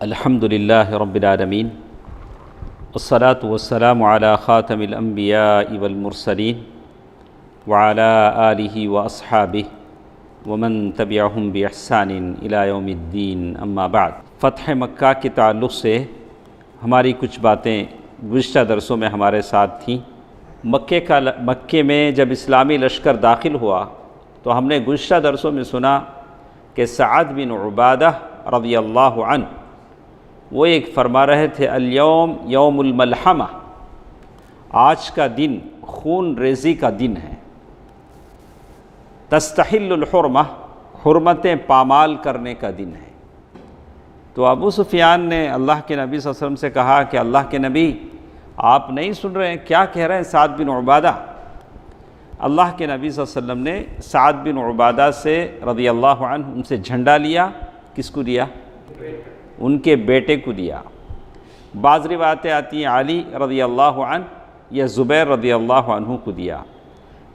الحمد للہ رب العالمین والصلاة والسلام علی خاتم الانبیاء والمرسلین وعلی آلہ واصحابہ ومن تبعہم باحسان الی یوم الدین اما بعد۔ فتح مکہ کے تعلق سے ہماری کچھ باتیں گزشتہ درسوں میں ہمارے ساتھ تھیں۔ مکے میں جب اسلامی لشکر داخل ہوا تو ہم نے گزشتہ درسوں میں سنا کہ سعد بن عبادہ رضی اللہ عنہ وہ ایک فرما رہے تھے الیوم یوم الملحمہ، آج کا دن خون ریزی کا دن ہے، تستحل الحرمہ، حرمتیں پامال کرنے کا دن ہے۔ تو ابو سفیان نے اللہ کے نبی صلی اللہ علیہ وسلم سے کہا کہ اللہ کے نبی آپ نہیں سن رہے ہیں، کیا کہہ رہے ہیں سعد بن عبادہ؟ اللہ کے نبی صلی اللہ علیہ وسلم نے سعد بن عبادہ سے رضی اللہ عنہ ان سے جھنڈا لیا۔ کس کو دیا؟ ان کے بیٹے کو دیا۔ بعض روایتیں آتی ہیں علی رضی اللہ عنہ یا زبیر رضی اللہ عنہ کو دیا۔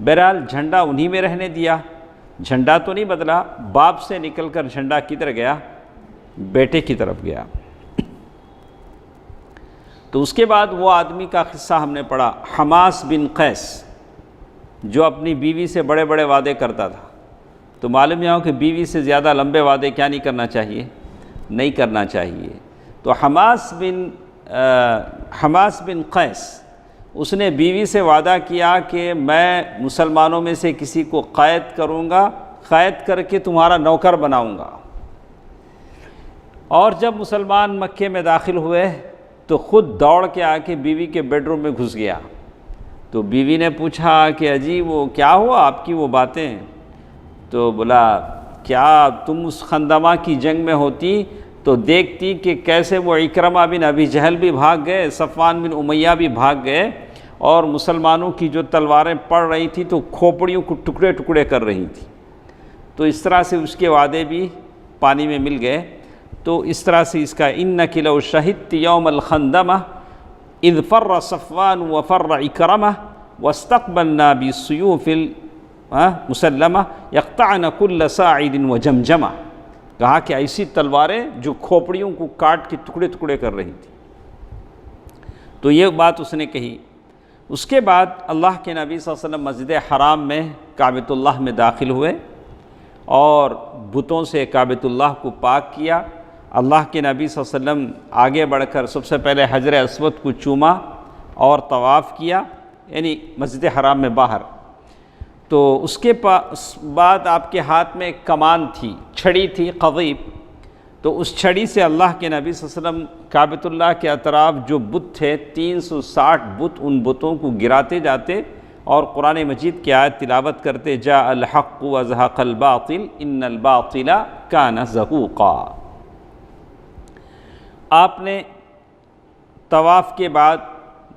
بہرحال جھنڈا انہی میں رہنے دیا، جھنڈا تو نہیں بدلا، باپ سے نکل کر جھنڈا کدھر گیا؟ بیٹے کی طرف گیا۔ تو اس کے بعد وہ آدمی کا قصہ ہم نے پڑھا، حماس بن قیس، جو اپنی بیوی سے بڑے بڑے وعدے کرتا تھا۔ تو معلوم یہ ہو کہ بیوی سے زیادہ لمبے وعدے کیا نہیں کرنا چاہیے؟ نہیں کرنا چاہیے۔ تو حماس بن قیس اس نے بیوی سے وعدہ کیا کہ میں مسلمانوں میں سے کسی کو قید کروں گا، قید کر کے تمہارا نوکر بناؤں گا۔ اور جب مسلمان مکے میں داخل ہوئے تو خود دوڑ کے آ کے بیوی کے بیڈ روم میں گھس گیا۔ تو بیوی نے پوچھا کہ اجی وہ کیا ہوا آپ کی وہ باتیں؟ تو بولا کیا تم اس خندمہ کی جنگ میں ہوتی تو دیکھتی کہ کیسے وہ اکرمہ بن ابی جہل بھی بھاگ گئے، صفوان بن امیہ بھی بھاگ گئے، اور مسلمانوں کی جو تلواریں پڑ رہی تھی تو کھوپڑیوں کو ٹکڑے ٹکڑے کر رہی تھی۔ تو اس طرح سے اس کے وعدے بھی پانی میں مل گئے۔ تو اس طرح سے اس کا انک لو شہدت یوم الخندمہ اذ فر صفوان وفر اکرمہ واستقبلنا بالسیوف مسلمہ یقطعن کل صاعد وجمجمہ، کہا کہ ایسی تلواریں جو کھوپڑیوں کو کاٹ کے ٹکڑے ٹکڑے کر رہی تھی۔ تو یہ بات اس نے کہی۔ اس کے بعد اللہ کے نبی صلی اللہ علیہ وسلم مسجد حرام میں کعبۃ اللہ میں داخل ہوئے اور بتوں سے کعبۃ اللہ کو پاک کیا۔ اللہ کے نبی صلی اللہ علیہ وسلم آگے بڑھ کر سب سے پہلے حجر اسود کو چوما اور طواف کیا، یعنی مسجد حرام میں باہر۔ تو اس کے بعد آپ کے ہاتھ میں ایک کمان تھی، چھڑی تھی، قضیب۔ تو اس چھڑی سے اللہ کے نبی صلی اللہ علیہ وسلم کعبۃ اللہ کے اطراف جو بت تھے 360 بت، ان بتوں کو گراتے جاتے اور قرآن مجید کی آیت تلاوت کرتے، جاء الحق وزهق الباطل ان الباطل کان زہوقا۔ آپ نے طواف کے بعد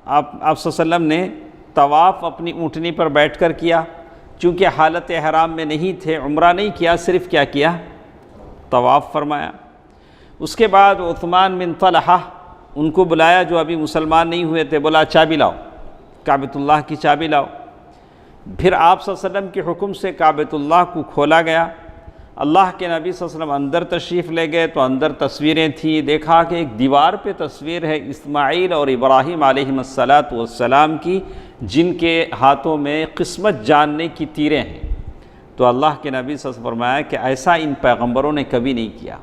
آپ صلی اللہ علیہ وسلم نے طواف اپنی اونٹنی پر بیٹھ کر کیا، چونکہ حالت احرام میں نہیں تھے، عمرہ نہیں کیا، صرف کیا کیا؟ طواف فرمایا۔ اس کے بعد عثمان بن طلحہ ان کو بلایا جو ابھی مسلمان نہیں ہوئے تھے، بولا چابی لاؤ، کعبۃ اللہ کی چابی لاؤ۔ پھر آپ صلی اللہ علیہ وسلم کے حکم سے کعبۃ اللہ کو کھولا گیا۔ اللہ کے نبی صلی اللہ علیہ وسلم اندر تشریف لے گئے تو اندر تصویریں تھیں، دیکھا کہ ایک دیوار پہ تصویر ہے اسماعیل اور ابراہیم علیہم السلام کی، جن کے ہاتھوں میں قسمت جاننے کی تیریں ہیں۔ تو اللہ کے نبی صلی اللہ علیہ وسلم فرمایا کہ ایسا ان پیغمبروں نے کبھی نہیں کیا،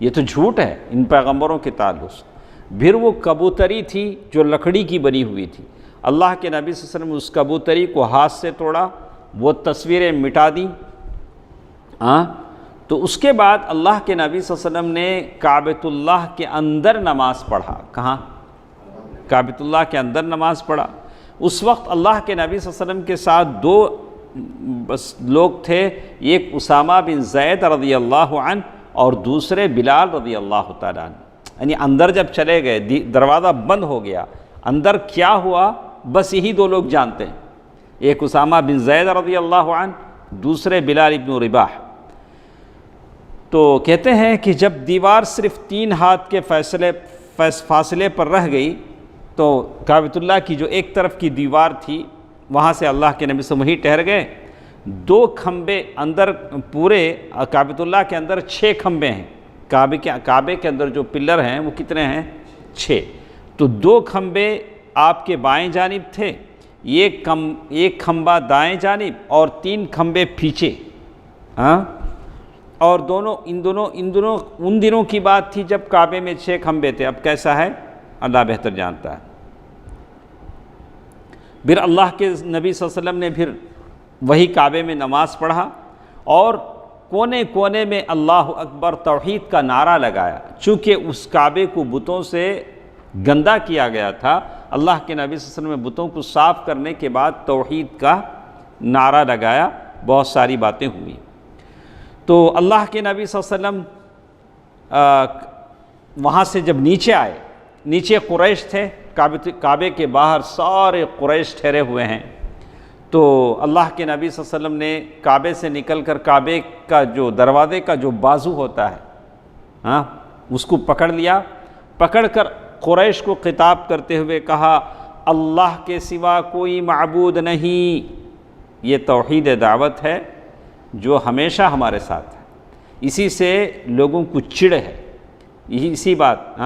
یہ تو جھوٹ ہے ان پیغمبروں کے تعلق سے۔ پھر وہ کبوتری تھی جو لکڑی کی بنی ہوئی تھی، اللہ کے نبی صلی اللہ علیہ وسلم اس کبوتری کو ہاتھ سے توڑا، وہ تصویریں مٹا دیں۔ تو اس کے بعد اللہ کے نبی صلی اللہ علیہ وسلم نے کعبۃ اللہ کے اندر نماز پڑھا۔ کہاں؟ کعبۃ اللہ کے اندر نماز پڑھا۔ اس وقت اللہ کے نبی صلی اللہ علیہ وسلم کے ساتھ دو بس لوگ تھے، ایک اسامہ بن زید رضی اللہ عنہ اور دوسرے بلال رضی اللہ تعالیٰ عنہ۔ یعنی اندر جب چلے گئے دروازہ بند ہو گیا، اندر کیا ہوا بس یہی دو لوگ جانتے ہیں، ایک اسامہ بن زید رضی اللہ عنہ، دوسرے بلال ابن رباح۔ تو کہتے ہیں کہ جب دیوار صرف 3 ہاتھ کے فاصلے پر رہ گئی تو کعبۃ اللہ کی جو ایک طرف کی دیوار تھی وہاں سے اللہ کے نبی سے وہیں ٹھہر گئے۔ 2 کھمبے اندر، پورے کعبۃ اللہ کے اندر 6 کھمبے ہیں، کعبے کے اندر جو پلر ہیں وہ کتنے ہیں؟ 6. تو 2 کھمبے آپ کے بائیں جانب تھے، ایک کھمبا دائیں جانب اور 3 کھمبے پیچھے. ہاں، اور ان دنوں کی بات تھی جب کعبے میں 6 کھمبے تھے. اب کیسا ہے اللہ بہتر جانتا ہے. پھر اللہ کے نبی صلی اللہ علیہ وسلم نے پھر وہی کعبے میں نماز پڑھا اور کونے کونے میں اللہ اکبر توحید کا نعرہ لگایا. چونکہ اس کعبے کو بتوں سے گندا کیا گیا تھا، اللہ کے نبی صلی اللہ علیہ وسلم نے بتوں کو صاف کرنے کے بعد توحید کا نعرہ لگایا. بہت ساری باتیں ہوئی. تو اللہ کے نبی صلی اللہ علیہ وسلم وہاں سے جب نیچے آئے، نیچے قریش تھے، کعبے کے باہر سارے قریش ٹھہرے ہوئے ہیں. تو اللہ کے نبی صلی اللہ علیہ وسلم نے کعبے سے نکل کر کعبے کا جو دروازے کا جو بازو ہوتا ہے اس کو پکڑ لیا. پکڑ کر قریش کو خطاب کرتے ہوئے کہا، اللہ کے سوا کوئی معبود نہیں. یہ توحید دعوت ہے جو ہمیشہ ہمارے ساتھ ہے. اسی سے لوگوں کو چڑ ہے، اسی بات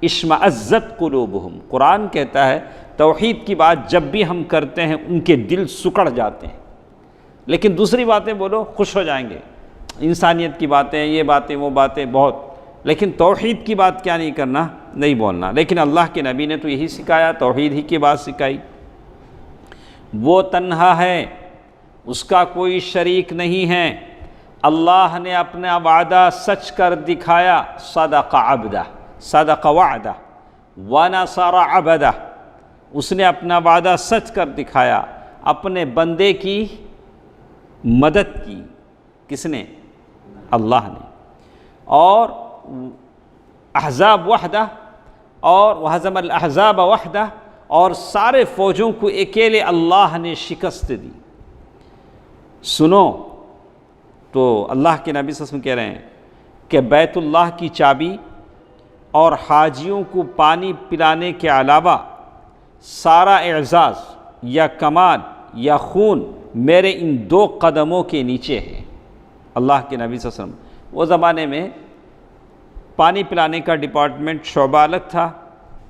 اشمئزت قلوبہم. قرآن کہتا ہے توحید کی بات جب بھی ہم کرتے ہیں ان کے دل سکڑ جاتے ہیں. لیکن دوسری باتیں بولو خوش ہو جائیں گے، انسانیت کی باتیں، یہ باتیں وہ باتیں بہت، لیکن توحید کی بات کیا نہیں کرنا، نہیں بولنا. لیکن اللہ کے نبی نے تو یہی سکھایا، توحید ہی کی بات سکھائی. وہ تنہا ہے، اس کا کوئی شریک نہیں ہے. اللہ نے اپنا وعدہ سچ کر دکھایا. صدق عبدہ، صدق وعدہ ونصر عبدہ. اس نے اپنا وعدہ سچ کر دکھایا، اپنے بندے کی مدد کی. کس نے؟ اللہ نے. اور احزاب وحدہ، اور وہزم الاحزاب وحدہ، اور سارے فوجوں کو اکیلے اللہ نے شکست دی. سنو، تو اللہ کے نبی صلی اللہ علیہ وسلم کہہ رہے ہیں کہ بیت اللہ کی چابی اور حاجیوں کو پانی پلانے کے علاوہ سارا اعزاز یا کمال یا خون میرے ان 2 قدموں کے نیچے ہے. اللہ کے نبی صلی اللہ علیہ وسلم وہ زمانے میں پانی پلانے کا ڈپارٹمنٹ شعبہ الگ تھا.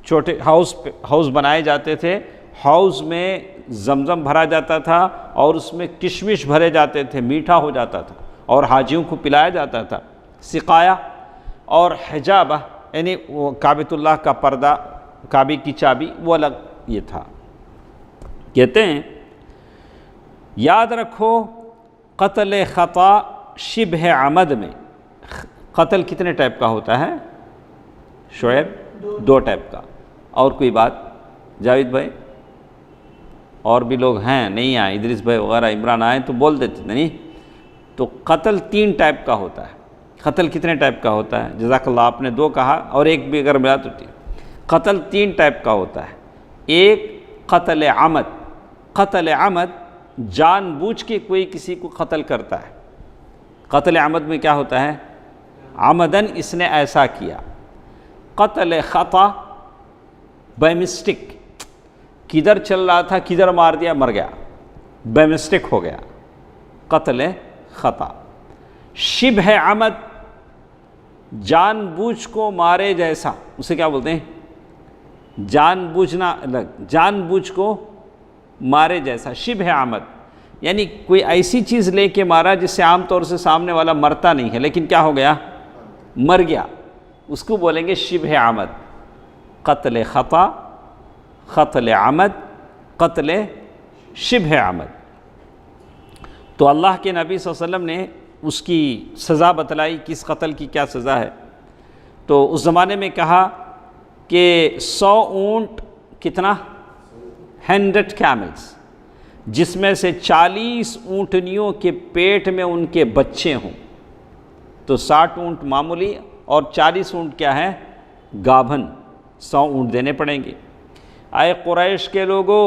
چھوٹے ہاؤس بنائے جاتے تھے، ہاؤس میں زمزم بھرا جاتا تھا اور اس میں کشمش بھرے جاتے تھے، میٹھا ہو جاتا تھا اور حاجیوں کو پلایا جاتا تھا. سقایا اور حجابہ یعنی وہ کعبۃ اللہ کا پردہ، کعبے کی چابی، وہ الگ یہ تھا. کہتے ہیں یاد رکھو قتل خطا شبہ عمد میں قتل کتنے ٹائپ کا ہوتا ہے؟ شعیب 2 ٹائپ کا. اور کوئی بات جاوید بھائی؟ اور بھی لوگ ہیں نہیں آئے، ادریس بھائی وغیرہ عمران آئے تو بول دیتے نہیں. تو قتل 3 ٹائپ کا ہوتا ہے. قتل کتنے ٹائپ کا ہوتا ہے؟ جزاک اللہ، آپ نے 2 کہا اور ایک بھی اگر ملا تو 3. قتل 3 ٹائپ کا ہوتا ہے. ایک قتل عمد. قتل عمد جان بوجھ کے کوئی کسی کو قتل کرتا ہے. قتل عمد میں کیا ہوتا ہے؟ عمدن اس نے ایسا کیا. قتل خطا بائی مسٹک، کدھر چل رہا تھا کدھر مار دیا، مر گیا، بائی مسٹک ہو گیا، قتل خطا. شبہ عمد جان بوجھ کو مارے جیسا، اسے کیا بولتے ہیں؟ جان بوجھنا الگ، جان بوجھ کو مارے جیسا. شبہ عمد یعنی کوئی ایسی چیز لے کے مارا جس سے عام طور سے سامنے والا مرتا نہیں ہے لیکن کیا ہو گیا، مر گیا، اس کو بولیں گے شبہ عمد. قتل خطا، قتل عمد، قتل شبہ عمد. تو اللہ کے نبی صلی اللہ علیہ وسلم نے اس کی سزا بتلائی، کس قتل کی کیا سزا ہے. تو اس زمانے میں کہا کہ 100 اونٹ، کتنا؟ 100 کیملز، جس میں سے 40 اونٹنیوں کے پیٹ میں ان کے بچے ہوں. تو 60 اونٹ معمولی اور 40 اونٹ کیا ہے؟ گابھن. 100 اونٹ دینے پڑیں گے. اے قریش کے لوگوں،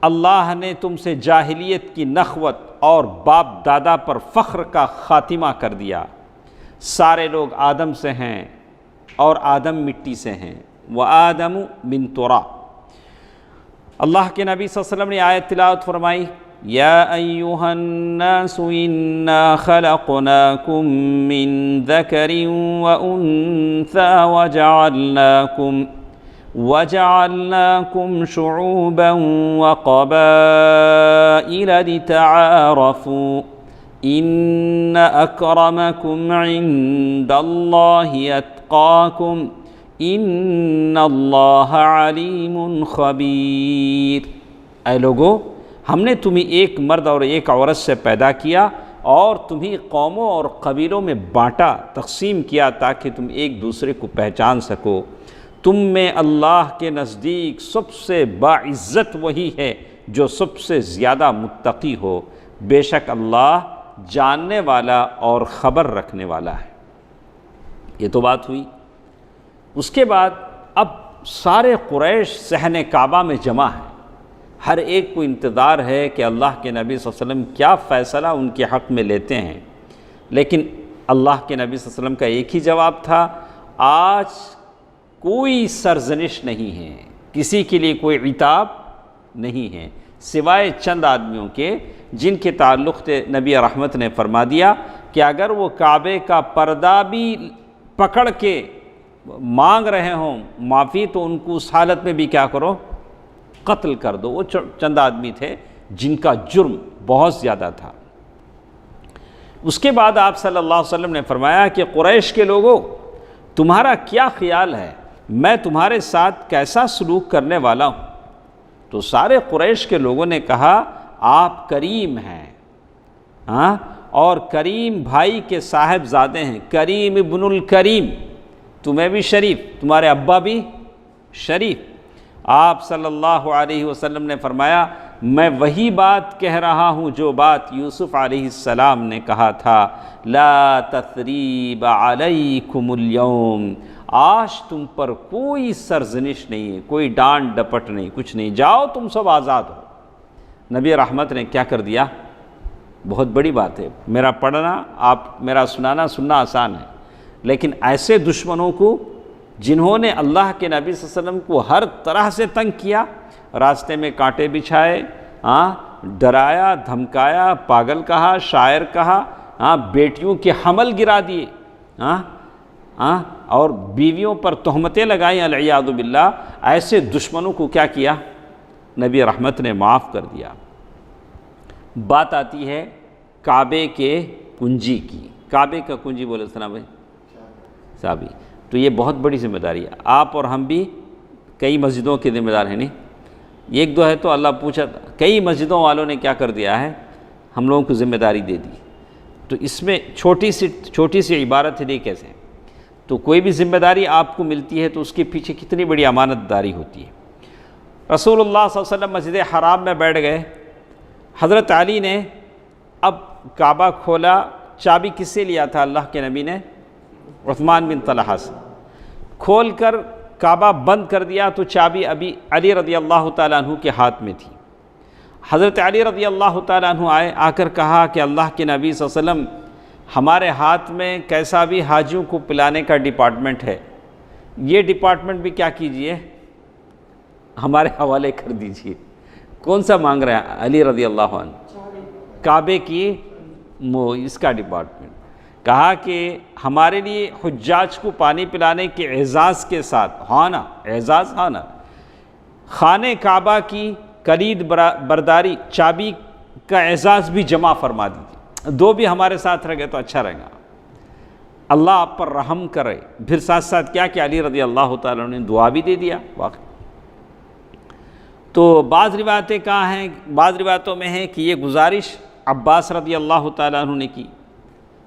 اللہ نے تم سے جاہلیت کی نخوت اور باپ دادا پر فخر کا خاتمہ کر دیا. سارے لوگ آدم سے ہیں اور آدم مٹی سے ہیں. وآدم من تراب. اللہ کے نبی صلی اللہ علیہ وسلم نے آیت تلاوت فرمائی يا أيها الناس إنا خلقناكم من ذكر وأنثى وجعلناكم شعوبا وقبائل لتعارفوا إن أكرمكم عند الله أتقاكم إن الله عليم خبير۔ اے لوگو، ہم نے تمہیں ایک مرد اور ایک عورت سے پیدا کیا اور تمہیں قوموں اور قبیلوں میں بانٹا، تقسیم کیا تاکہ تم ایک دوسرے کو پہچان سکو۔ تم میں اللہ کے نزدیک سب سے باعزت وہی ہے جو سب سے زیادہ متقی ہو، بے شک اللہ جاننے والا اور خبر رکھنے والا ہے۔ یہ تو بات ہوئی۔ اس کے بعد اب سارے قریش صحن کعبہ میں جمع ہیں، ہر ایک کو انتظار ہے کہ اللہ کے نبی صلی اللہ علیہ وسلم کیا فیصلہ ان کے حق میں لیتے ہیں، لیکن اللہ کے نبی صلی اللہ علیہ وسلم کا ایک ہی جواب تھا، آج کوئی سرزنش نہیں ہے، کسی کے لیے کوئی عتاب نہیں ہے، سوائے چند آدمیوں کے جن کے تعلق نبی رحمت نے فرما دیا کہ اگر وہ کعبے کا پردہ بھی پکڑ کے مانگ رہے ہوں معافی تو ان کو اس حالت میں بھی کیا کرو، قتل کر دو۔ وہ چند آدمی تھے جن کا جرم بہت زیادہ تھا۔ اس کے بعد آپ صلی اللہ علیہ وسلم نے فرمایا کہ قریش کے لوگوں، تمہارا کیا خیال ہے، میں تمہارے ساتھ کیسا سلوک کرنے والا ہوں؟ تو سارے قریش کے لوگوں نے کہا آپ کریم ہیں، ہاں، اور کریم بھائی کے صاحب زادے ہیں، کریم ابن الکریم، تمہیں بھی شریف، تمہارے ابا بھی شریف۔ آپ صلی اللہ علیہ وسلم نے فرمایا میں وہی بات کہہ رہا ہوں جو بات یوسف علیہ السلام نے کہا تھا، لا تثریب علیکم اليوم، آج تم پر کوئی سرزنش نہیں ہے، کوئی ڈانٹ ڈپٹ نہیں، کچھ نہیں، جاؤ تم سب آزاد ہو۔ نبی رحمت نے کیا کر دیا؟ بہت بڑی بات ہے، میرا پڑھنا، آپ میرا سننا آسان ہے، لیکن ایسے دشمنوں کو جنہوں نے اللہ کے نبی صلی اللہ علیہ وسلم کو ہر طرح سے تنگ کیا، راستے میں کانٹے بچھائے، ڈرایا دھمکایا، پاگل کہا، شاعر کہا، بیٹیوں کے حمل گرا دیے، اور بیویوں پر تہمتیں لگائیں العیاذ باللہ، ایسے دشمنوں کو کیا کیا؟ نبی رحمت نے معاف کر دیا۔ بات آتی ہے کعبے کے کنجی کی۔ کعبے کا کنجی بولے سنا بھائی، چابی، تو یہ بہت بڑی ذمہ داری ہے۔ آپ اور ہم بھی کئی مسجدوں کے ذمہ دار ہیں، نہیں ایک دو ہے تو اللہ پوچھا، کئی مسجدوں والوں نے کیا کر دیا ہے، ہم لوگوں کو ذمہ داری دے دی۔ تو اس میں چھوٹی سی عبارت ہے، نہیں کیسے، تو کوئی بھی ذمہ داری آپ کو ملتی ہے تو اس کے پیچھے کتنی بڑی امانت داری ہوتی ہے۔ رسول اللہ صلی اللہ علیہ وسلم مسجد حرام میں بیٹھ گئے، حضرت علی نے اب کعبہ کھولا، چابی کس سے لیا تھا اللہ کے نبی نے؟ عثمان بن طلحہ سے۔ کھول کر کعبہ بند کر دیا تو چابی ابھی علی رضی اللہ تعالیٰ عنہ کے ہاتھ میں تھی۔ حضرت علی رضی اللہ تعالیٰ عنہ آ کر کہا کہ اللہ کے نبی صلی اللہ علیہ وسلم، ہمارے ہاتھ میں کیسا بھی حاجیوں کو پلانے کا ڈپارٹمنٹ ہے، یہ ڈپارٹمنٹ بھی کیا کیجئے، ہمارے حوالے کر دیجئے۔ کون سا مانگ رہے ہیں؟ علی رضی اللہ عنہ، کعبے کی اس کا ڈپارٹمنٹ۔ کہا کہ ہمارے لیے حجاج کو پانی پلانے کے اعزاز کے ساتھ، ہانا اعزاز، ہانا خانہ کعبہ کی کلید برداری، چابی کا اعزاز بھی جمع فرما دیجیے، دو بھی ہمارے ساتھ رہ گئے تو اچھا رہے گا، اللہ آپ پر رحم کرے۔ پھر ساتھ ساتھ کیا کہ علی رضی اللہ تعالیٰ نے دعا بھی دے دیا۔ واقعی تو بعض روایتیں کہاں ہیں، بعض روایتوں میں ہے کہ یہ گزارش عباس رضی اللہ تعالیٰ عنہ نے کی،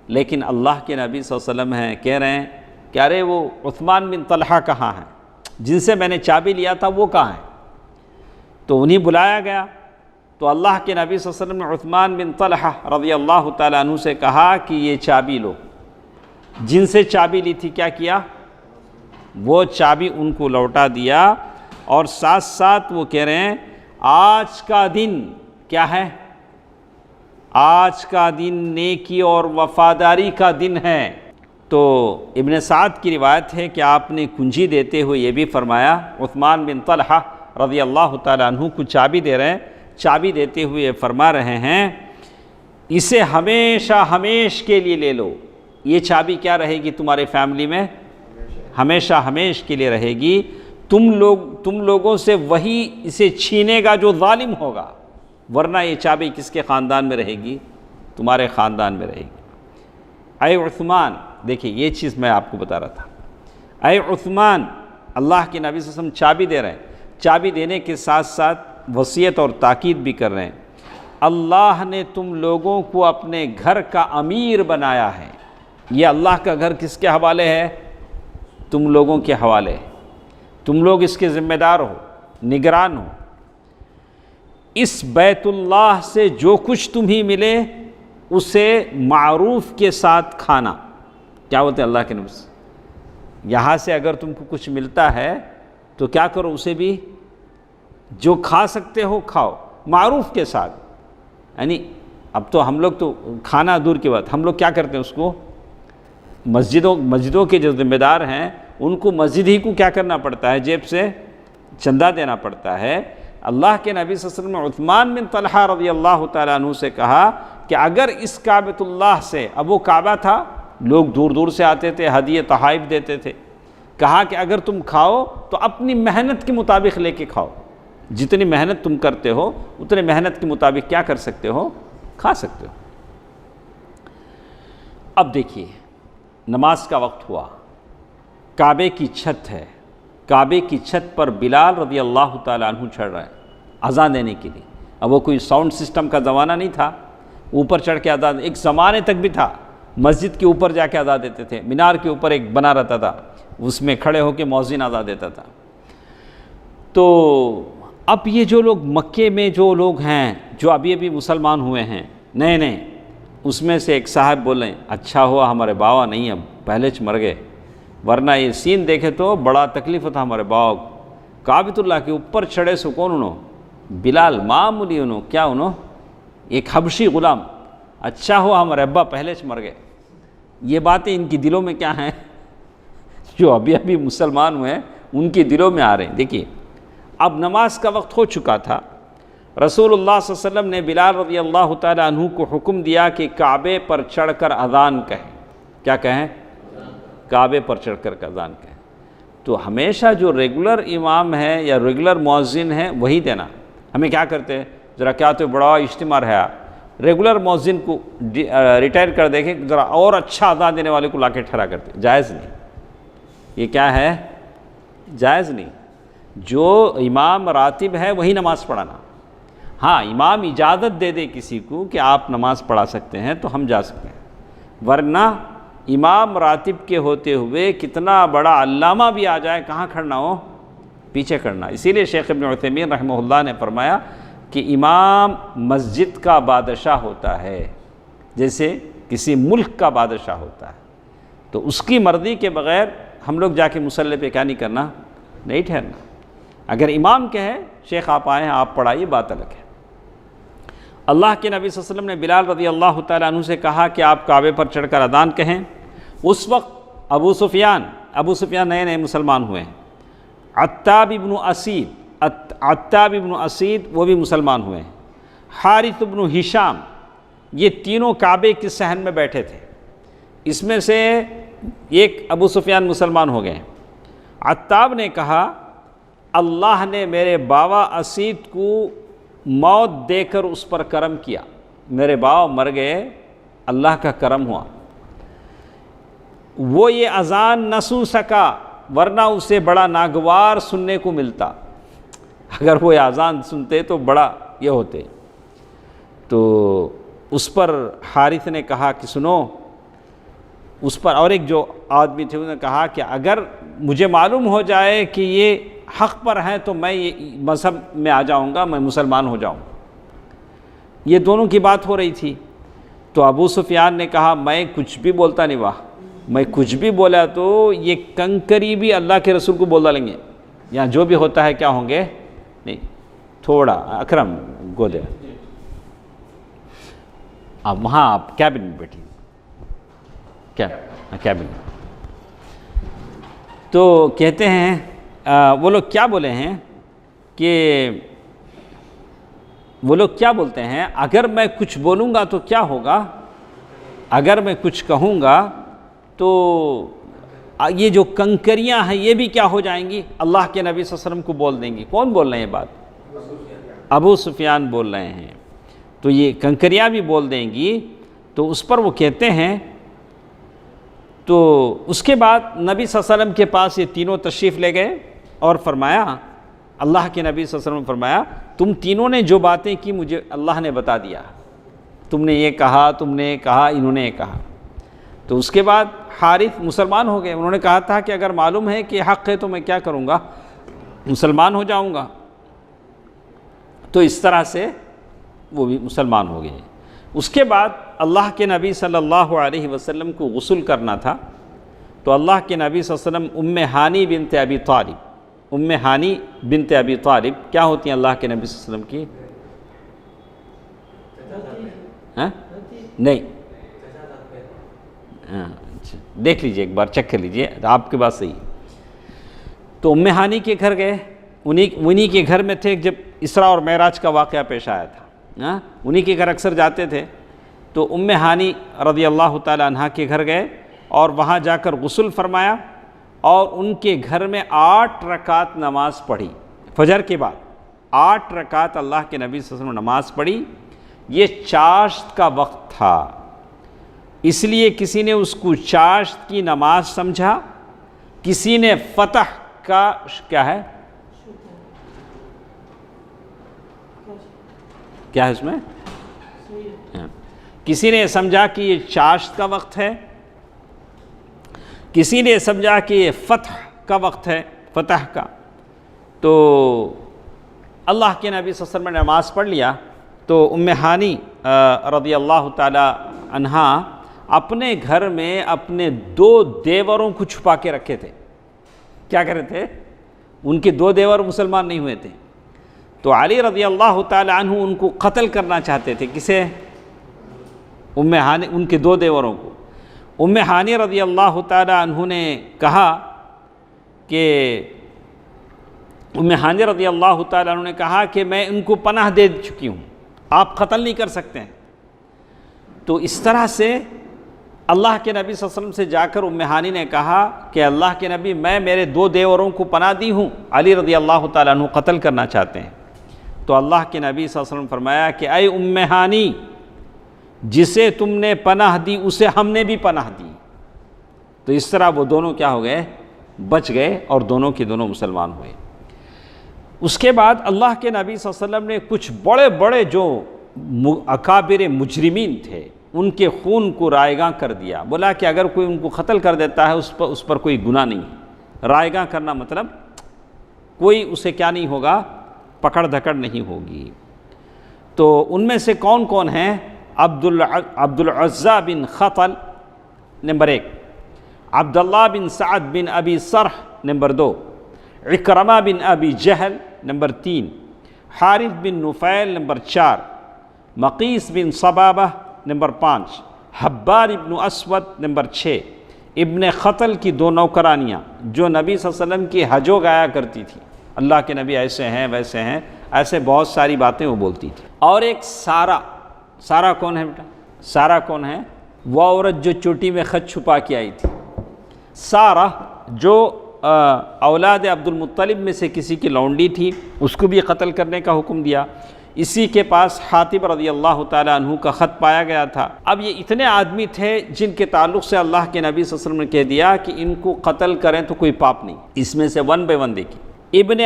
لیکن اللہ کے نبی صلی اللہ علیہ وسلم ہیں کہہ رہے ہیں کہ ارے وہ عثمان بن طلحہ کہاں ہیں، جن سے میں نے چابی لیا تھا وہ کہاں ہیں؟ تو انہیں بلایا گیا تو اللہ کے نبی صلی اللہ علیہ وسلم نے عثمان بن طلحہ رضی اللہ تعالیٰ عنہ سے کہا کہ یہ چابی لو۔ جن سے چابی لی تھی کیا کیا؟ وہ چابی ان کو لوٹا دیا، اور ساتھ ساتھ وہ کہہ رہے ہیں آج کا دن کیا ہے؟ آج کا دن نیکی اور وفاداری کا دن ہے۔ تو ابن سعد کی روایت ہے کہ آپ نے کنجی دیتے ہوئے یہ بھی فرمایا، عثمان بن طلحہ رضی اللہ تعالیٰ عنہ کو چابی دے رہے ہیں چابی دیتے ہوئے فرما رہے ہیں اسے ہمیشہ ہمیش کے لیے لے لو. یہ چابی کیا رہے گی تمہارے فیملی میں؟ ہمیشہ ہمیش کے لیے رہے گی. تم لوگوں سے وہی اسے چھینے گا جو ظالم ہوگا، ورنہ یہ چابی کس کے خاندان میں رہے گی؟ تمہارے خاندان میں رہے گی. اے عثمان، دیکھیں یہ چیز میں آپ کو بتا رہا تھا. اے عثمان، اللہ کے نبی صلی اللہ علیہ وسلم چابی دے رہے ہیں. چابی دینے کے ساتھ ساتھ وصیت اور تاکید بھی کر رہے ہیں. اللہ نے تم لوگوں کو اپنے گھر کا امیر بنایا ہے. یہ اللہ کا گھر کس کے حوالے ہے؟ تم لوگوں کے حوالے ہے. تم لوگ اس کے ذمہ دار ہو، نگران ہو. اس بیت اللہ سے جو کچھ تمہیں ملے اسے معروف کے ساتھ کھانا. کیا ہوتے ہیں اللہ کے نبی؟ یہاں سے اگر تم کو کچھ ملتا ہے تو کیا کرو؟ اسے بھی جو کھا سکتے ہو کھاؤ، معروف کے ساتھ. یعنی اب تو ہم لوگ تو کھانا دور کی بات، ہم لوگ کیا کرتے ہیں اس کو مسجدوں کے جو ذمہ دار ہیں ان کو مسجد ہی کو کیا کرنا پڑتا ہے؟ جیب سے چندہ دینا پڑتا ہے. اللہ کے نبی صلی اللہ علیہ وسلم نے عثمان بن طلحہ رضی اللہ تعالیٰ عنہ سے کہا کہ اگر اس کعبۃ اللہ سے، اب وہ کعبہ تھا، لوگ دور دور سے آتے تھے، ہدیے تحائف دیتے تھے، کہا کہ اگر تم کھاؤ تو اپنی محنت کے مطابق لے کے کھاؤ. جتنی محنت تم کرتے ہو اتنے محنت کے مطابق کیا کر سکتے ہو؟ کھا سکتے ہو. اب دیکھیے نماز کا وقت ہوا، کعبے کی چھت ہے، کعبے کی چھت پر بلال رضی اللہ تعالیٰ عنہ چڑھ رہا ہے اذان دینے کے لیے. اب وہ کوئی ساؤنڈ سسٹم کا زمانہ نہیں تھا، اوپر چڑھ کے اذان، ایک زمانے تک بھی تھا مسجد کے اوپر جا کے اذان دیتے تھے. مینار کے اوپر ایک بنا رہتا تھا، اس میں کھڑے ہو کے مؤذن اذان دیتا تھا. تو اب یہ جو لوگ مکے میں جو لوگ ہیں جو ابھی مسلمان ہوئے ہیں نئے، اس میں سے ایک صاحب بولیں اچھا ہوا ہمارے باوا نہیں اب پہلے مر گئے، ورنہ یہ سین دیکھے تو بڑا تکلیف تھا ہمارے باوا کو. کعبۃ اللہ کے اوپر چڑھے سو کون انہوں؟ بلال. معمولی انہوں کیا، انہوں ایک حبشی غلام. اچھا ہوا ہمارے ابا پہلے مر گئے. یہ باتیں ان کی دلوں میں کیا ہیں؟ جو ابھی مسلمان ہوئے ہیں ان کی دلوں میں آ رہے ہیں. دیکھیے اب نماز کا وقت ہو چکا تھا. رسول اللہ صلی اللہ علیہ وسلم نے بلال رضی اللہ تعالیٰ عنہ کو حکم دیا کہ کعبے پر چڑھ کر اذان کہیں. کیا کہیں؟ کعبے پر چڑھ کر اذان کہیں. تو ہمیشہ جو ریگولر امام ہے یا ریگولر مؤذن ہے وہی دینا. ہمیں کیا کرتے ہیں ذرا، کیا تو بڑا اجتماع ہے، ریگولر مؤذن کو ریٹائر کر دیکھیں، ذرا اور اچھا اذان دینے والے کو لا کے ٹھہرا کرتے. جائز نہیں. یہ کیا ہے؟ جائز نہیں. جو امام راتب ہے وہی نماز پڑھانا. ہاں امام اجازت دے دے کسی کو کہ آپ نماز پڑھا سکتے ہیں تو ہم جا سکتے ہیں، ورنہ امام راتب کے ہوتے ہوئے کتنا بڑا علامہ بھی آ جائے کہاں کھڑنا ہو؟ پیچھے کرنا. اسی لیے شیخ ابن عثیمین رحمہ اللہ نے فرمایا کہ امام مسجد کا بادشاہ ہوتا ہے جیسے کسی ملک کا بادشاہ ہوتا ہے. تو اس کی مرضی کے بغیر ہم لوگ جا کے مصلی پہ کیا نہیں کرنا؟ نہیں ٹھہرنا. اگر امام کہے شیخ آپ آئے ہیں آپ پڑھائیے، بات الگ ہے. اللہ کے نبی صلی اللہ علیہ وسلم نے بلال رضی اللہ تعالیٰ عنہ سے کہا کہ آپ کعبے پر چڑھ کر اذان کہیں. اس وقت ابو سفیان نئے مسلمان ہوئے ہیں. عتاب ابن اسید وہ بھی مسلمان ہوئے ہیں. حارث ابن ہشام، یہ تینوں کعبے کے صحن میں بیٹھے تھے. اس میں سے ایک ابو سفیان مسلمان ہو گئے. عتاب نے کہا اللہ نے میرے باوا اسید کو موت دے کر اس پر کرم کیا. میرے باوا مر گئے، اللہ کا کرم ہوا. وہ یہ اذان نہ سن سکا ورنہ اسے بڑا ناگوار سننے کو ملتا. اگر وہ اذان سنتے تو بڑا یہ ہوتے. تو اس پر حارث نے کہا کہ سنو، اس پر اور ایک جو آدمی تھے انہوں نے کہا کہ اگر مجھے معلوم ہو جائے کہ یہ حق پر ہیں تو میں یہ مذہب میں آ جاؤں گا، میں مسلمان ہو جاؤں. یہ دونوں کی بات ہو رہی تھی. تو ابو سفیان نے کہا میں کچھ بھی بولتا نہیں، واہ میں کچھ بھی بولا تو یہ کنکری بھی اللہ کے رسول کو بول ڈالیں گے. یہاں جو بھی ہوتا ہے کیا ہوں گے؟ نہیں تھوڑا اکرم گودے اب وہاں آپ کیبن میں بیٹھی، کیا کیبن میں. تو کہتے ہیں وہ لوگ کیا بولے ہیں کہ وہ لوگ کیا بولتے ہیں، اگر میں کچھ بولوں گا تو کیا ہوگا، اگر میں کچھ کہوں گا تو یہ جو کنکریاں ہیں یہ بھی کیا ہو جائیں گی، اللہ کے نبی صلی اللہ علیہ وسلم کو بول دیں گی۔ کون بول رہے ہیں یہ بات؟ ابو سفیان بول رہے ہیں۔ تو یہ کنکریاں بھی بول دیں گی۔ تو اس پر وہ کہتے ہیں، تو اس کے بعد نبی صلی اللہ علیہ وسلم کے پاس یہ تینوں تشریف لے گئے اور فرمایا، اللہ کے نبی صلی اللہ علیہ وسلم نے فرمایا، تم تینوں نے جو باتیں کی مجھے اللہ نے بتا دیا، تم نے یہ کہا، تم نے یہ کہا، انہوں نے یہ کہا۔ تو اس کے بعد حارث مسلمان ہو گئے۔ انہوں نے کہا تھا کہ اگر معلوم ہے کہ حق ہے تو میں کیا کروں گا، مسلمان ہو جاؤں گا۔ تو اس طرح سے وہ بھی مسلمان ہو گئے۔ اس کے بعد اللہ کے نبی صلی اللہ علیہ وسلم کو غسل کرنا تھا، تو اللہ کے نبی صلی اللہ علیہ وسلم ام ہانی بنت ابی طالب، ام ہانی بنت ابی طالب کیا ہوتی ہیں اللہ کے نبی صلی اللہ علیہ وسلم کی؟ نہیں، دیکھ لیجئے ایک بار، چیک کر لیجئے، آپ کے بات صحیح۔ تو ام ہانی کے گھر گئے، انہی کے گھر میں تھے جب اسراء اور معراج کا واقعہ پیش آیا تھا، انہی کے گھر اکثر جاتے تھے۔ تو ام ہانی رضی اللہ تعالی عنہا کے گھر گئے اور وہاں جا کر غسل فرمایا، اور ان کے گھر میں 8 رکعت نماز پڑھی، فجر کے بعد 8 رکعت اللہ کے نبی صلی اللہ علیہ وسلم نماز پڑھی۔ یہ چاشت کا وقت تھا، اس لیے کسی نے اس کو چاشت کی نماز سمجھا، کسی نے فتح کا کیا ہے، کیا ہے اس میں، کسی نے سمجھا کہ یہ چاشت کا وقت ہے، کسی نے سمجھا کہ یہ فتح کا وقت ہے، فتح کا۔ تو اللہ کے نبی صلی اللہ علیہ وسلم نے نماز پڑھ لیا۔ تو ام ہانی رضی اللہ تعالی عنہا اپنے گھر میں اپنے 2 دیوروں کو چھپا کے رکھے تھے۔ کیا کر رہے تھے؟ ان کے 2 دیور مسلمان نہیں ہوئے تھے، تو علی رضی اللہ تعالی عنہ ان کو قتل کرنا چاہتے تھے۔ کسے؟ ام ہانی، ان کے 2 دیوروں کو۔ ام ہانی رضی اللہ تعالی عنہ نے کہا کہ ام ہانی رضی اللہ تعالی عنہ نے کہا کہ میں ان کو پناہ دے چکی ہوں، آپ قتل نہیں کر سکتے ہیں۔ تو اس طرح سے اللہ کے نبی صلی اللہ علیہ وسلم سے جا کر ام ہانی نے کہا کہ اللہ کے نبی، میں میرے 2 دیوروں کو پناہ دی ہوں، علی رضی اللہ تعالی عنہ قتل کرنا چاہتے ہیں۔ تو اللہ کے نبی صلی اللہ علیہ وسلم فرمایا کہ اے ام ہانی، جسے تم نے پناہ دی اسے ہم نے بھی پناہ دی۔ تو اس طرح وہ دونوں کیا ہو گئے، بچ گئے، اور دونوں کے دونوں مسلمان ہوئے۔ اس کے بعد اللہ کے نبی صلی اللہ علیہ وسلم نے کچھ بڑے بڑے جو اکابر مجرمین تھے ان کے خون کو رائیگاں کر دیا، بولا کہ اگر کوئی ان کو قتل کر دیتا ہے اس پر کوئی گناہ نہیں ہے۔ رائیگاں کرنا مطلب کوئی اسے کیا نہیں ہوگا، پکڑ دھکڑ نہیں ہوگی۔ تو ان میں سے کون کون ہیں؟ عبد العزہ بن خطل نمبر 1، عبداللہ بن سعد بن ابی سرح نمبر 2، عکرمہ بن ابی جہل نمبر 3، حارث بن نفیل نمبر 4، مقیس بن صبابہ نمبر 5، حبار ابن اسود نمبر 6۔ ابن خطل کی 2 نوکرانیاں جو نبی صلی اللہ علیہ وسلم کی حجو گایا کرتی تھی، اللہ کے نبی ایسے ہیں ویسے ہیں، ایسے بہت ساری باتیں وہ بولتی تھی۔ اور ایک سارا کون ہے بیٹا؟ سارا کون ہے؟ وہ عورت جو چوٹی میں خط چھپا کے آئی تھی، سارا جو اولاد عبد المطلب میں سے کسی کی لونڈی تھی، اس کو بھی قتل کرنے کا حکم دیا۔ اسی کے پاس حاتب رضی اللہ تعالی عنہ کا خط پایا گیا تھا۔ اب یہ اتنے آدمی تھے جن کے تعلق سے اللہ کے نبی صلی اللہ علیہ وسلم نے کہہ دیا کہ ان کو قتل کریں تو کوئی پاپ نہیں۔ اس میں سے 1 بائی 1 دیکھیں۔ ابن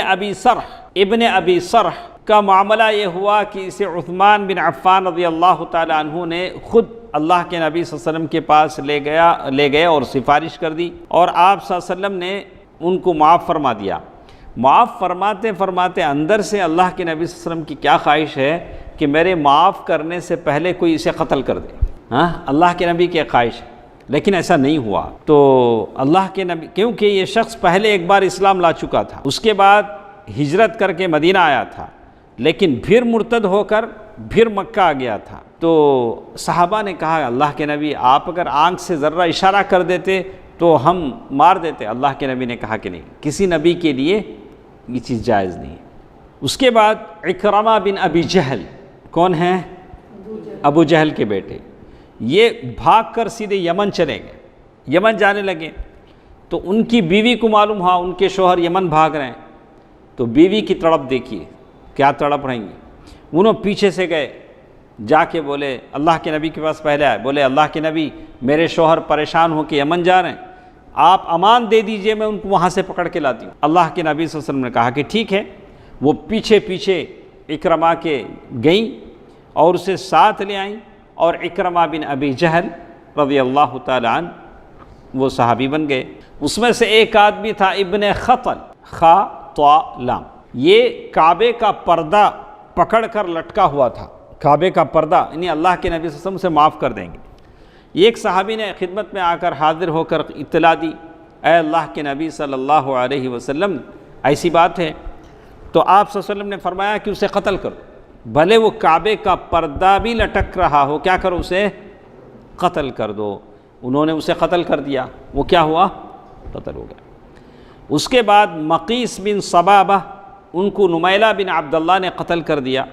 ابی سرح کا معاملہ یہ ہوا کہ اسے عثمان بن عفان رضی اللہ تعالی عنہ نے خود اللہ کے نبی صلی اللہ علیہ وسلم کے پاس لے گئے اور سفارش کر دی، اور آپ صلی اللہ علیہ وسلم نے ان کو معاف فرما دیا۔ معاف فرماتے فرماتے اندر سے اللہ کے نبی صلی اللہ علیہ وسلم کی کیا خواہش ہے کہ میرے معاف کرنے سے پہلے کوئی اسے قتل کر دے۔ اللہ کے نبی کی خواہش ہے، لیکن ایسا نہیں ہوا۔ تو اللہ کے نبی، کیونکہ یہ شخص پہلے ایک بار اسلام لا چکا تھا، اس کے بعد ہجرت کر کے مدینہ آیا تھا، لیکن پھر مرتد ہو کر پھر مکہ آ گیا تھا۔ تو صحابہ نے کہا اللہ کے نبی آپ اگر آنکھ سے ذرہ اشارہ کر دیتے تو ہم مار دیتے۔ اللہ کے نبی نے کہا کہ نہیں، کسی نبی کے لیے یہ چیز جائز نہیں ہے۔ اس کے بعد عکرمہ بن ابی جہل کون ہیں؟ ابو جہل کے بیٹے۔ یہ بھاگ کر سیدھے یمن چلے گئے، یمن جانے لگے۔ تو ان کی بیوی کو معلوم ہوا ان کے شوہر یمن بھاگ رہے ہیں، تو بیوی کی تڑپ دیکھیے کیا تڑپ رہیں گی۔ انہوں پیچھے سے گئے، جا کے بولے اللہ کے نبی کے پاس پہلے آئے، بولے اللہ کے نبی میرے شوہر پریشان ہو کے یمن جا رہے ہیں، آپ امان دے دیجئے، میں ان کو وہاں سے پکڑ کے لاتی ہوں۔ اللہ کے نبی صلی اللہ علیہ وسلم نے کہا کہ ٹھیک ہے۔ وہ پیچھے پیچھے اکرمہ کے گئیں اور اسے ساتھ لے آئیں، اور اکرمہ بن ابی جہل رضی اللہ تعالی عنہ وہ صحابی بن گئے۔ اس میں سے ایک آدمی تھا ابن خطل، خا طا لام، یہ کعبے کا پردہ پکڑ کر لٹکا ہوا تھا، کعبے کا پردہ، یعنی اللہ کے نبی صلی اللہ علیہ وسلم سے معاف کر دیں گے۔ ایک صحابی نے خدمت میں آ کر حاضر ہو کر اطلاع دی، اے اللہ کے نبی صلی اللہ علیہ وسلم ایسی بات ہے۔ تو آپ صلی اللہ علیہ وسلم نے فرمایا کہ اسے قتل کرو، بھلے وہ کعبے کا پردہ بھی لٹک رہا ہو، کیا کرو؟ اسے قتل کر دو۔ انہوں نے اسے قتل کر دیا، وہ کیا ہوا؟ قتل ہو گیا۔ اس کے بعد مقیس بن صبابہ، ان کو نمیلہ بن عبداللہ نے قتل کر دیا۔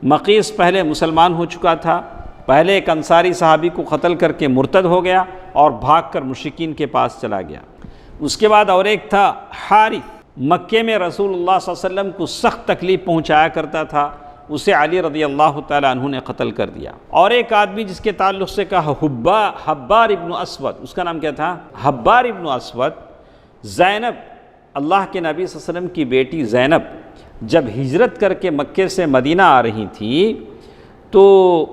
مقیس پہلے مسلمان ہو چکا تھا، پہلے ایک انصاری صحابی کو قتل کر کے مرتد ہو گیا اور بھاگ کر مشرکین کے پاس چلا گیا۔ اس کے بعد اور ایک تھا حارث، مکے میں رسول اللہ صلی اللہ علیہ وسلم کو سخت تکلیف پہنچایا کرتا تھا، اسے علی رضی اللہ تعالی عنہ نے قتل کر دیا۔ اور ایک آدمی جس کے تعلق سے کہا حبار ابن اسود، اس کا نام کیا تھا؟ حبار ابن اسود۔ زینب، اللہ کے نبی صلی اللہ علیہ وسلم کی بیٹی زینب جب ہجرت کر کے مکے سے مدینہ آ رہی تھی تو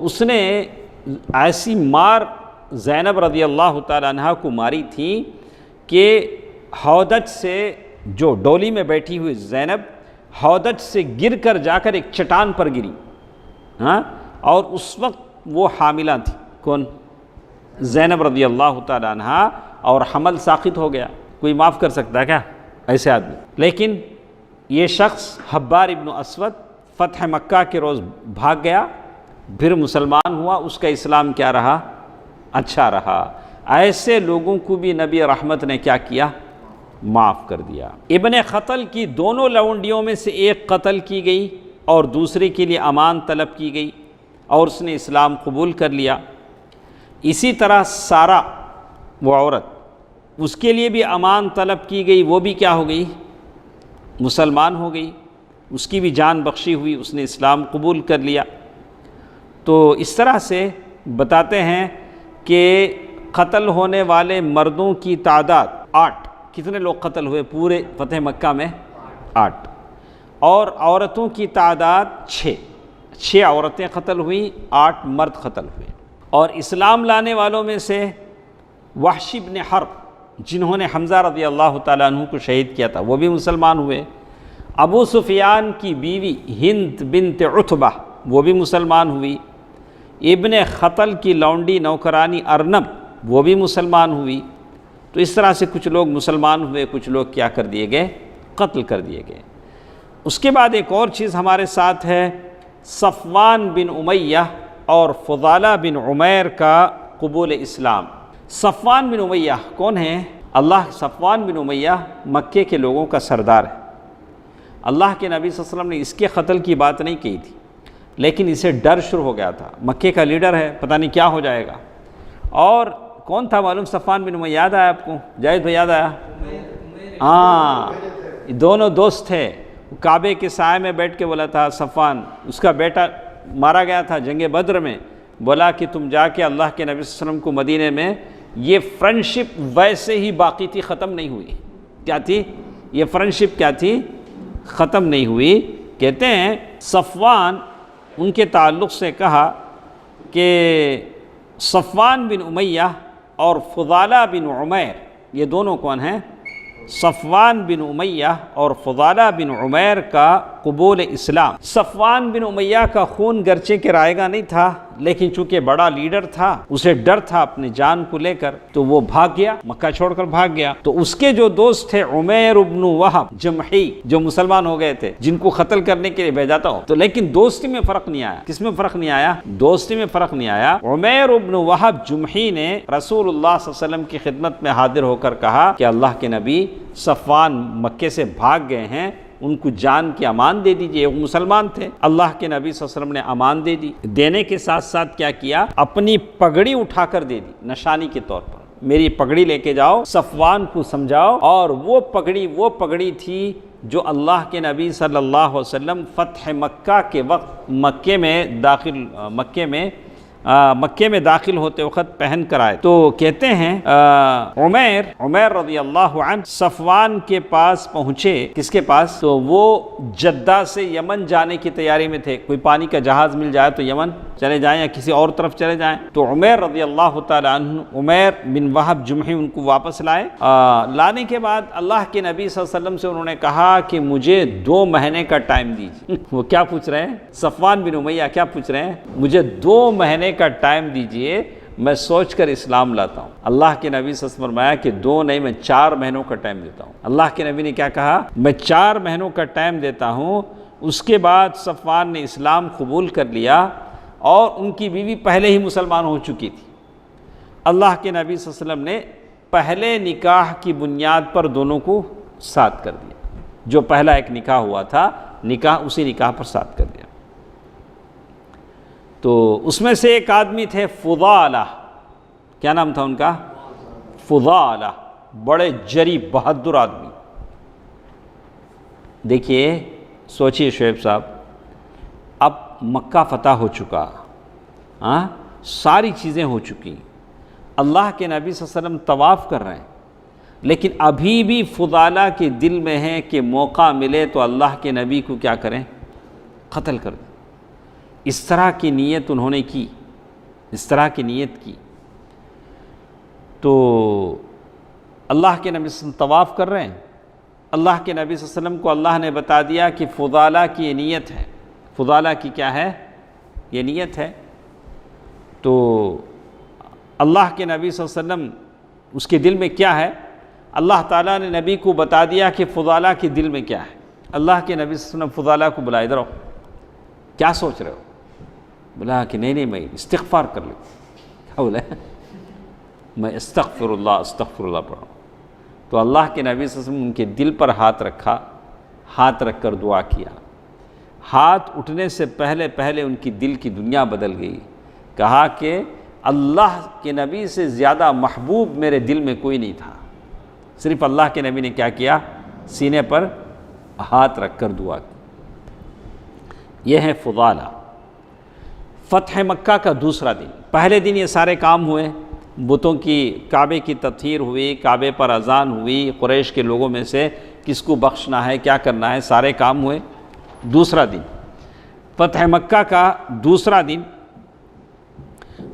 اس نے ایسی مار زینب رضی اللہ تعالی عنہ کو ماری تھی کہ ہودج سے، جو ڈولی میں بیٹھی ہوئی زینب، ہودج سے گر کر جا کر ایک چٹان پر گری، اور اس وقت وہ حاملہ تھی، کون؟ زینب رضی اللہ تعالی عنہ، اور حمل ساقط ہو گیا۔ کوئی معاف کر سکتا ہے کیا ایسے آدمی؟ لیکن یہ شخص حبار ابن اسود فتح مکہ کے روز بھاگ گیا، پھر مسلمان ہوا، اس کا اسلام کیا رہا؟ اچھا رہا۔ ایسے لوگوں کو بھی نبی رحمت نے کیا کیا؟ معاف کر دیا۔ ابن خطل کی دونوں لونڈیوں میں سے ایک قتل کی گئی اور دوسرے کے لیے امان طلب کی گئی، اور اس نے اسلام قبول کر لیا۔ اسی طرح سارا، وہ عورت، اس کے لیے بھی امان طلب کی گئی، وہ بھی کیا ہو گئی؟ مسلمان ہو گئی، اس کی بھی جان بخشی ہوئی، اس نے اسلام قبول کر لیا۔ تو اس طرح سے بتاتے ہیں کہ قتل ہونے والے مردوں کی تعداد 8، کتنے لوگ قتل ہوئے پورے فتح مکہ میں؟ 8، اور عورتوں کی تعداد 6 عورتیں قتل ہوئیں، 8 مرد قتل ہوئے۔ اور اسلام لانے والوں میں سے وحش بن حرب، جنہوں نے حمزہ رضی اللہ تعالیٰ عنہ کو شہید کیا تھا، وہ بھی مسلمان ہوئے۔ ابو سفیان کی بیوی ہند بنت عتبہ، وہ بھی مسلمان ہوئی۔ ابن خطل کی لونڈی نوکرانی ارنب، وہ بھی مسلمان ہوئی۔ تو اس طرح سے کچھ لوگ مسلمان ہوئے، کچھ لوگ کیا کر دیے گئے؟ قتل کر دیے گئے۔ اس کے بعد ایک اور چیز ہمارے ساتھ ہے، صفوان بن امیہ اور فضالہ بن عمیر کا قبول اسلام۔ صفوان بن امیہ کون ہیں؟ صفوان بن امیہ مکے کے لوگوں کا سردار ہے۔ اللہ کے نبی صلی اللہ علیہ وسلم نے اس کے قتل کی بات نہیں کی تھی، لیکن اسے ڈر شروع ہو گیا تھا، مکے کا لیڈر ہے، پتہ نہیں کیا ہو جائے گا۔ اور کون تھا معلوم؟ صفوان بن امیہ، یاد آیا آپ کو؟ جاوید بھائی یاد آیا؟ دونوں دوست تھے۔ کعبے کے سائے میں بیٹھ کے بولا تھا صفوان، اس کا بیٹا مارا گیا تھا جنگ بدر میں، بولا کہ تم جا کے اللہ کے نبی صلی اللہ علیہ وسلم کو مدینے میں، یہ فرینڈشپ ویسے ہی باقی تھی، ختم نہیں ہوئی۔ کیا تھی یہ فرینڈشپ؟ کیا تھی؟ ختم نہیں ہوئی۔ کہتے ہیں صفوان ان کے تعلق سے کہا کہ صفوان بن امیہ اور فضالہ بن عمیر، یہ دونوں کون ہیں؟ صفوان بن امیہ اور فضالہ بن عمیر کا قبول اسلام۔ صفوان بن امیہ کا خون گرچہ کہ رائے گا نہیں تھا، لیکن چونکہ بڑا لیڈر تھا، اسے ڈر تھا اپنی جان کو لے کر، تو وہ بھاگ گیا، مکہ چھوڑ کر بھاگ گیا۔ تو اس کے جو دوست تھے عمیر بن وہب جمحی، جو مسلمان ہو گئے تھے، جن کو قتل کرنے کے لیے بھیجا تھا، تو لیکن دوستی میں فرق نہیں آیا۔ کس میں فرق نہیں آیا؟ دوستی میں فرق نہیں آیا۔ عمیر بن وہب جمحی نے رسول اللہ صلی اللہ علیہ وسلم کی خدمت میں حاضر ہو کر کہا کہ اللہ کے نبی، صفوان مکے سے بھاگ گئے ہیں، ان کو جان کی امان دے دیجئے۔ وہ مسلمان تھے، اللہ کے نبی صلی اللہ علیہ وسلم نے امان دے دی، دینے کے ساتھ ساتھ کیا کیا، اپنی پگڑی اٹھا کر دے دی نشانی کے طور پر، میری پگڑی لے کے جاؤ، صفوان کو سمجھاؤ۔ اور وہ پگڑی تھی جو اللہ کے نبی صلی اللہ علیہ وسلم فتح مکہ کے وقت مکے میں داخل ہوتے وقت پہن کر آئے۔ تو کہتے ہیں عمیر رضی اللہ عنہ صفوان کے پاس پہنچے، کس کے پاس؟ تو وہ جدہ سے یمن جانے کی تیاری میں تھے، کوئی پانی کا جہاز مل جائے تو یمن چلے جائیں یا کسی اور طرف چلے جائیں۔ تو عمیر رضی اللہ تعالی عنہ، عمیر بن وہب جمحی ان کو واپس لائے۔ لانے کے بعد اللہ کے نبی صلی اللہ علیہ وسلم سے انہوں نے کہا کہ مجھے 2 مہینے کا ٹائم دیجیے۔ وہ کیا پوچھ رہے ہیں؟ صفوان بن امیہ کیا پوچھ رہے ہیں؟ مجھے 2 مہینے کا ٹائم دیجئے، میں سوچ کر اسلام لاتا ہوں۔ اللہ کے نبی صلی اللہ علیہ وسلم فرمایا کہ 2 نہیں، میں 4 مہینوں کا ٹائم دیتا ہوں۔ اللہ کے نبی نے کیا کہا؟ میں 4 مہینوں کا ٹائم دیتا ہوں۔ اس کے بعد صفوان نے اسلام قبول کر لیا اور ان کی بیوی پہلے ہی مسلمان ہو چکی تھی۔ اللہ کے نبی صلی اللہ علیہ وسلم نے پہلے نکاح کی بنیاد پر دونوں کو ساتھ کر دیا، جو پہلا ایک نکاح ہوا تھا، اسی نکاح پر ساتھ کر دیا۔ تو اس میں سے ایک آدمی تھے فضالہ، کیا نام تھا ان کا؟ فضالہ، بڑے جری بہادر آدمی۔ دیکھیے، سوچئے شعیب صاحب، اب مکہ فتح ہو چکا، ساری چیزیں ہو چکی، اللہ کے نبی صلی اللہ علیہ وسلم طواف کر رہے ہیں، لیکن ابھی بھی فضالہ کے دل میں ہے کہ موقع ملے تو اللہ کے نبی کو کیا کریں؟ قتل کر دیں۔ اس طرح کی نیت انہوں نے کی، تو اللہ کے نبی صلی اللہ علیہ وسلم طواف کر رہے ہیں، اللہ کے نبی صلی اللہ علیہ وسلم کو اللہ نے بتا دیا کہ فضالہ کی یہ نیت ہے۔ فضالہ کی کیا ہے؟ یہ نیت ہے۔ تو اللہ کے نبی صلی اللہ علیہ وسلم اس کے دل میں کیا ہے، اللہ تعالیٰ نے نبی کو بتا دیا کہ فضالہ کے دل میں کیا ہے۔ اللہ کے نبی صلی اللہ علیہ وسلم فضالہ کو بلائے، ادھر آؤ، کیا سوچ رہے ہو؟ بولا کہ نہیں میں استغفار کر لوں۔ کیا بولا؟ میں استغفر اللہ پڑھا۔ تو اللہ کے نبی صلی اللہ علیہ وسلم ان کے دل پر ہاتھ رکھ کر دعا کیا۔ ہاتھ اٹھنے سے پہلے ان کی دل کی دنیا بدل گئی۔ کہا کہ اللہ کے نبی سے زیادہ محبوب میرے دل میں کوئی نہیں تھا۔ صرف اللہ کے نبی نے کیا کیا؟ سینے پر ہاتھ رکھ کر دعا کی۔ یہ ہے فضالہ۔ فتح مکہ کا دوسرا دن، پہلے دن یہ سارے کام ہوئے، بتوں کی، کعبے کی تطہیر ہوئی، کعبے پر اذان ہوئی، قریش کے لوگوں میں سے کس کو بخشنا ہے، کیا کرنا ہے، سارے کام ہوئے۔ دوسرا دن، فتح مکہ کا دوسرا دن،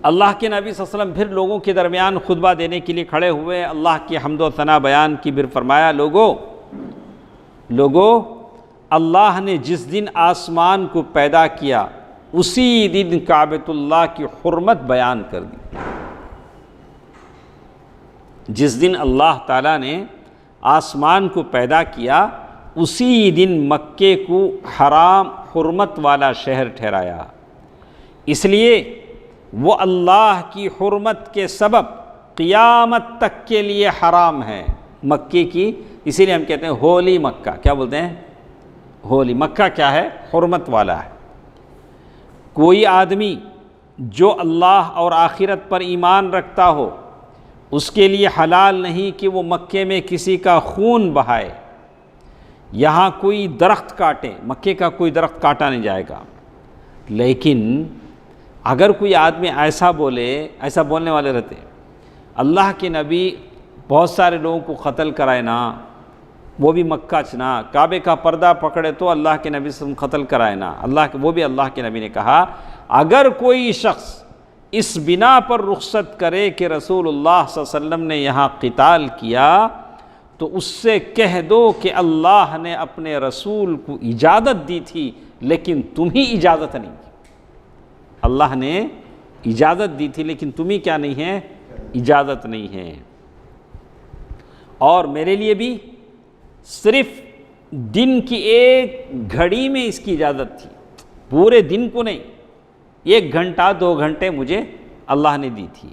اللہ کے نبی صلی اللہ علیہ وسلم پھر لوگوں کے درمیان خطبہ دینے کے لیے کھڑے ہوئے، اللہ کی حمد و ثنا بیان کی، پھر فرمایا لوگو اللہ نے جس دن آسمان کو پیدا کیا اسی دن کعبۃ اللہ کی حرمت بیان کر دی۔ جس دن اللہ تعالیٰ نے آسمان کو پیدا کیا اسی دن مکے کو حرام حرمت والا شہر ٹھہرایا، اس لیے وہ اللہ کی حرمت کے سبب قیامت تک کے لیے حرام ہے مکے کی۔ اسی لیے ہم کہتے ہیں ہولی مکہ، کیا بولتے ہیں؟ ہولی مکہ کیا ہے؟ حرمت والا ہے۔ کوئی آدمی جو اللہ اور آخرت پر ایمان رکھتا ہو اس کے لیے حلال نہیں کہ وہ مکے میں کسی کا خون بہائے، یہاں کوئی درخت کاٹے، مکے کا کوئی درخت کاٹا نہیں جائے گا۔ لیکن اگر کوئی آدمی ایسا بولنے والے رہتے، اللہ کے نبی بہت سارے لوگوں کو قتل کرائے نا، وہ بھی مکہ چنا، کعبے کا پردہ پکڑے تو اللہ کے نبی سے قتل کرائے نا، وہ بھی اللہ کے نبی نے کہا اگر کوئی شخص اس بنا پر رخصت کرے کہ رسول اللہ صلی اللہ علیہ وسلم نے یہاں قتال کیا تو اس سے کہہ دو کہ اللہ نے اپنے رسول کو اجازت دی تھی لیکن تمہیں اجازت نہیں دی۔ اللہ نے اجازت دی تھی لیکن تمہیں کیا نہیں ہے؟ اجازت نہیں ہے۔ اور میرے لیے بھی صرف دن کی ایک گھڑی میں اس کی اجازت تھی، پورے دن کو نہیں، 1 گھنٹہ 2 گھنٹے مجھے اللہ نے دی تھی۔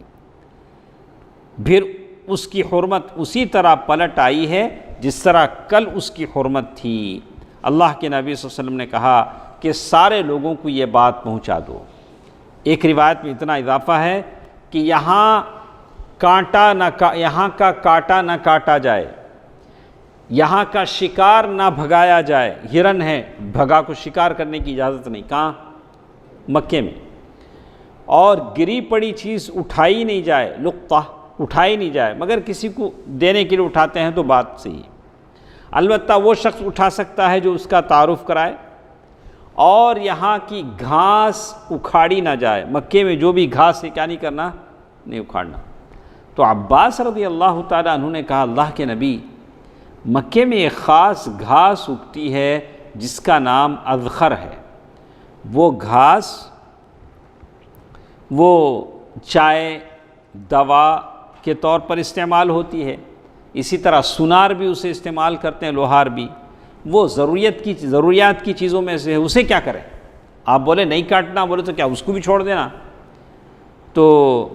پھر اس کی حرمت اسی طرح پلٹ آئی ہے جس طرح کل اس کی حرمت تھی۔ اللہ کے نبی صلی اللہ علیہ وسلم نے کہا کہ سارے لوگوں کو یہ بات پہنچا دو۔ ایک روایت میں اتنا اضافہ ہے کہ یہاں کا کاٹا نہ کاٹا جائے، یہاں کا شکار نہ بھگایا جائے۔ ہرن ہے، بھگا کو شکار کرنے کی اجازت نہیں۔ کہاں؟ مکے میں۔ اور گری پڑی چیز اٹھائی نہیں جائے، لقطہ اٹھائی نہیں جائے، مگر کسی کو دینے کے لیے اٹھاتے ہیں تو بات صحیح ہے۔ البتہ وہ شخص اٹھا سکتا ہے جو اس کا تعارف کرائے، اور یہاں کی گھاس اکھاڑی نہ جائے۔ مکے میں جو بھی گھاس ہے کیا نہیں کرنا؟ نہیں اکھاڑنا۔ تو عباس رضی اللہ تعالیٰ عنہ نے کہا اللہ کے نبی، مکے میں ایک خاص گھاس اگتی ہے جس کا نام اذخر ہے۔ وہ گھاس وہ چائے، دوا کے طور پر استعمال ہوتی ہے، اسی طرح سونار بھی اسے استعمال کرتے ہیں، لوہار بھی۔ وہ ضروریات کی چیزوں میں سے ہے، اسے کیا کریں؟ آپ بولے نہیں کاٹنا، بولے تو کیا اس کو بھی چھوڑ دینا؟ تو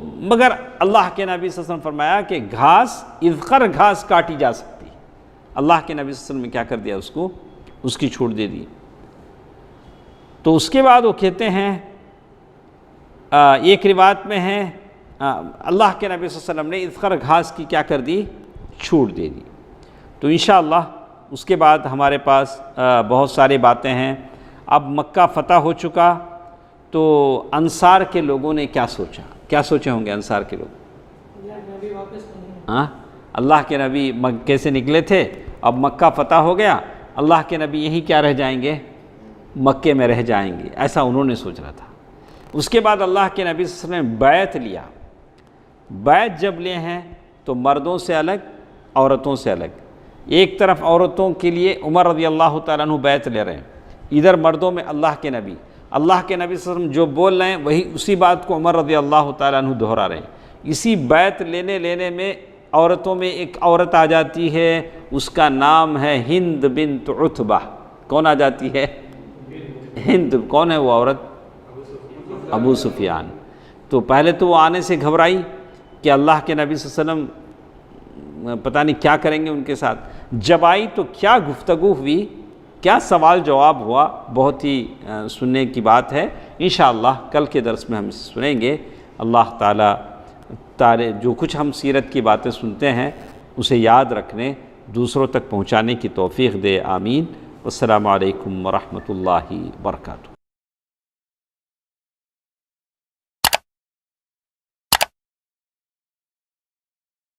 مگر اللہ کے نبی صلی اللہ علیہ وسلم فرمایا کہ گھاس، اذخر گھاس کاٹی جا سکتی۔ اللہ کے نبی صلی اللہ علیہ وسلم نے کیا کر دیا؟ اس کو اس کی چھوٹ دے دی۔ تو اس کے بعد وہ کہتے ہیں، ایک روایت میں ہے اللہ کے نبی صلی اللہ علیہ وسلم نے اذخر گھاس کی کیا کر دی؟ چھوٹ دے دی۔ تو انشاءاللہ اس کے بعد ہمارے پاس بہت ساری باتیں ہیں۔ اب مکہ فتح ہو چکا تو انصار کے لوگوں نے کیا سوچا؟ کیا سوچے ہوں گے انصار کے لوگ؟ ہاں، اللہ کے نبی مکے سے نکلے تھے، اب مکہ فتح ہو گیا، اللہ کے نبی یہیں کیا رہ جائیں گے؟ مکے میں رہ جائیں گے، ایسا انہوں نے سوچ رہا تھا۔ اس کے بعد اللہ کے نبی صلی اللہ علیہ وسلم نے بیعت لیا۔ بیعت جب لے ہیں تو مردوں سے الگ، عورتوں سے الگ۔ ایک طرف عورتوں کے لیے عمر رضی اللہ تعالیٰ عنہ بیعت لے رہے ہیں، ادھر مردوں میں اللہ کے نبی صلی اللہ علیہ وسلم جو بول رہے ہیں وہی اسی بات کو عمر رضی اللہ تعالیٰ عنہ دہرا رہے ہیں۔ اسی بیعت لینے میں عورتوں میں ایک عورت آ جاتی ہے، اس کا نام ہے ہند بنت عتبہ۔ کون آ جاتی ہے؟ ہند۔ کون ہے وہ عورت؟ ابو سفیان۔ تو پہلے تو وہ آنے سے گھبرائی کہ اللہ کے نبی صلی اللہ علیہ وسلم پتہ نہیں کیا کریں گے ان کے ساتھ۔ جب آئی تو کیا گفتگو ہوئی، کیا سوال جواب ہوا، بہت ہی سننے کی بات ہے۔ انشاءاللہ کل کے درس میں ہم سنیں گے۔ اللہ تعالیٰ جو کچھ ہم سیرت کی باتیں سنتے ہیں اسے یاد رکھنے، دوسروں تک پہنچانے کی توفیق دے، آمین۔ والسلام علیکم ورحمۃ اللہ وبرکاتہ۔